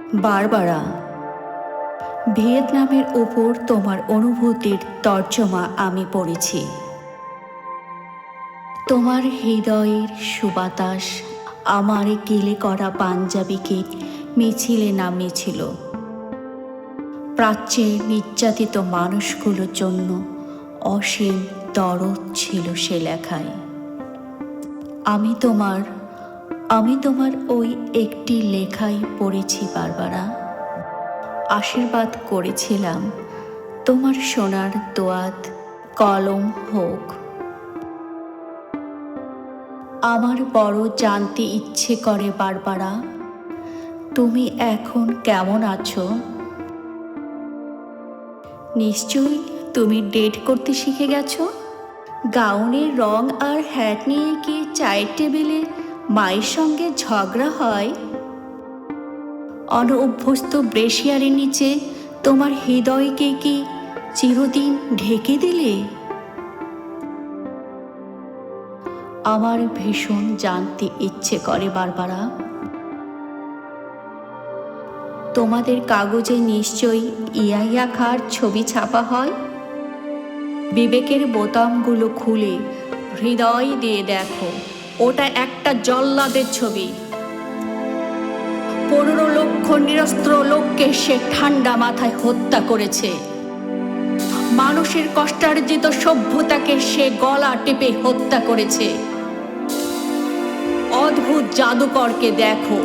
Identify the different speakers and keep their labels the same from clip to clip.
Speaker 1: Barbara, ভিয়েতনামের ওপর তোমার অনুভূতির তর্জমা আমি পড়েছি। তোমার হৃদয়ের সুবাতাস আমার গিলে করা পাঞ্জাবিকে মিছিলে নামিয়েছিল। প্রাচ্যের নির্যাতিত মানুষগুলোর জন্য অসীম দরদ ছিল সে লেখায়। আমি তোমার ওই একটি লেখাই পড়েছি বারবারা। আশীর্বাদ করেছিলাম তোমার সোনার দোয়াত কলম হোক। আমার বড় জানতে ইচ্ছে করে বারবারা, তুমি এখন কেমন আছো? নিশ্চয়ই তুমি ডেট করতে শিখে গেছো। গাউনের রং আর হ্যাট নিয়ে কি চায়ের টেবিলে মায়ের সঙ্গে ঝগড়া হয়? অনভ্যস্ত ব্রেশিয়ারের নিচে তোমার হৃদয়কে কি চিরদিন ঢেকে দিলে? আমার ভীষণ জানতে ইচ্ছে করে বারবারা। তোমাদের কাগজে নিশ্চয়ই ইয়াইয়া খাঁর ছবি ছাপা হয়। বিবেকের বোতামগুলো খুলে হৃদয় দিয়ে দেখো, ওটা একটা জল্লাদের ছবি। 15 লক্ষ নিরস্ত্র লোককে সে ঠান্ডা মাথায় হত্যা করেছে। মানুষের কষ্টার্জিত সভ্যতাকে সে গলা টিপে হত্যা করেছে। অদ্ভুত জাদুকরকে দেখো,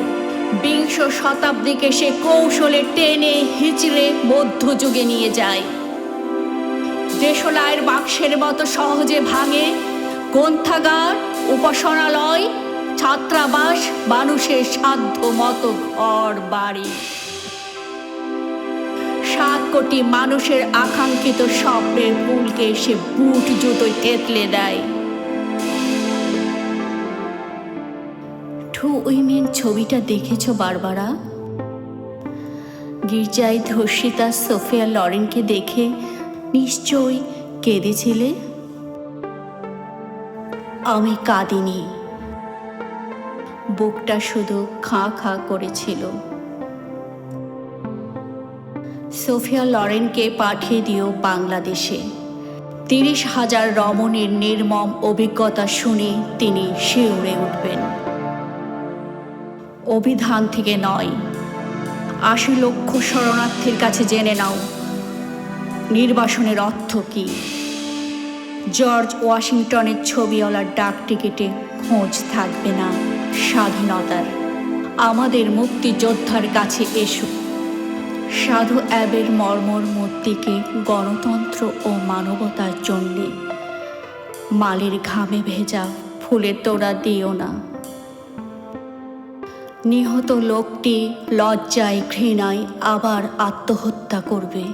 Speaker 1: 20 শতাব্দীকে সে কৌশলে টেনে হিচড়ে মধ্যযুগে নিয়ে যায়। দেশলাইয়ের বাক্সের মতো সহজে ভাঙে গ্রন্থাগার, উপাসনালয়, ছাত্রাবাস, মানুষের সাধ্য মতো ঘর বাড়ি। 7 কোটি মানুষের আকাঙ্ক্ষিত স্বপ্নের ফুলকে সে বুট জুতোয় থেতলে দেয়। টু উইমেন ছবিটা দেখেছ বারবারা? গির্জায় ধর্ষিতা সোফিয়া লরেনকে দেখে নিশ্চয়ই কেঁদেছিলে। আমি কাঁদিনি, বুকটা শুধু খাঁ খাঁ করেছিল। সোফিয়া লরেনকে পাঠিয়ে দিও বাংলাদেশে। 30,000 রমণীর নির্মম অভিজ্ঞতা শুনে তিনি শিউরে উঠবেন। অভিধান থেকে নয়, 80 লক্ষ শরণার্থীর কাছে জেনে নাও নির্বাসনের অর্থ কি। জর্জ ওয়াশিংটনের ছবিওয়ালার ডাক টিকিটে খোঁজ থাকবে না স্বাধীনতার। আমাদের মুক্তিযোদ্ধার কাছে এসো। সাধু অ্যাবের মর্মর মূর্তিকে গণতন্ত্র ও মানবতার জন্যে মালের ঘামে ভেজা ফুলের তোড়া দিও না। নিহত লোকটি লজ্জায় ঘৃণায় আবার আত্মহত্যা করবে।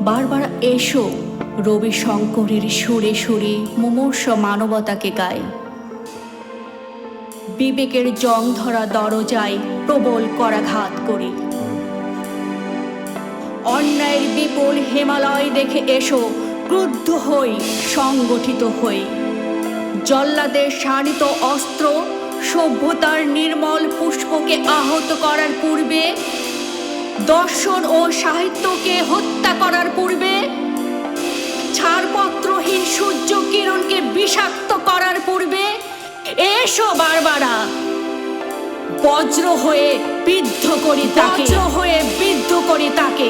Speaker 1: বারবারা এসো, রবি শঙ্করের সুরে সুরে মুমূর্ষ মানবতাকে গায়। বিবেকের জং ধরা দরজায় প্রবল করাঘাত করি। অন্যায়ের বিপুল হিমালয় দেখে এসো, ক্রুদ্ধ হই, সংগঠিত হই। জল্লাদের শানিত অস্ত্র সভ্যতার নির্মল পুষ্পকে আহত করার পূর্বে, দর্শন ও সাহিত্যকে হত্যা করার পূর্বে, ছাড়পত্রহীন সূর্য কিরণকে বিষাক্ত করার পূর্বে এসো বারবারা। বজ্র হয়ে বিদ্ধ করি তাকে।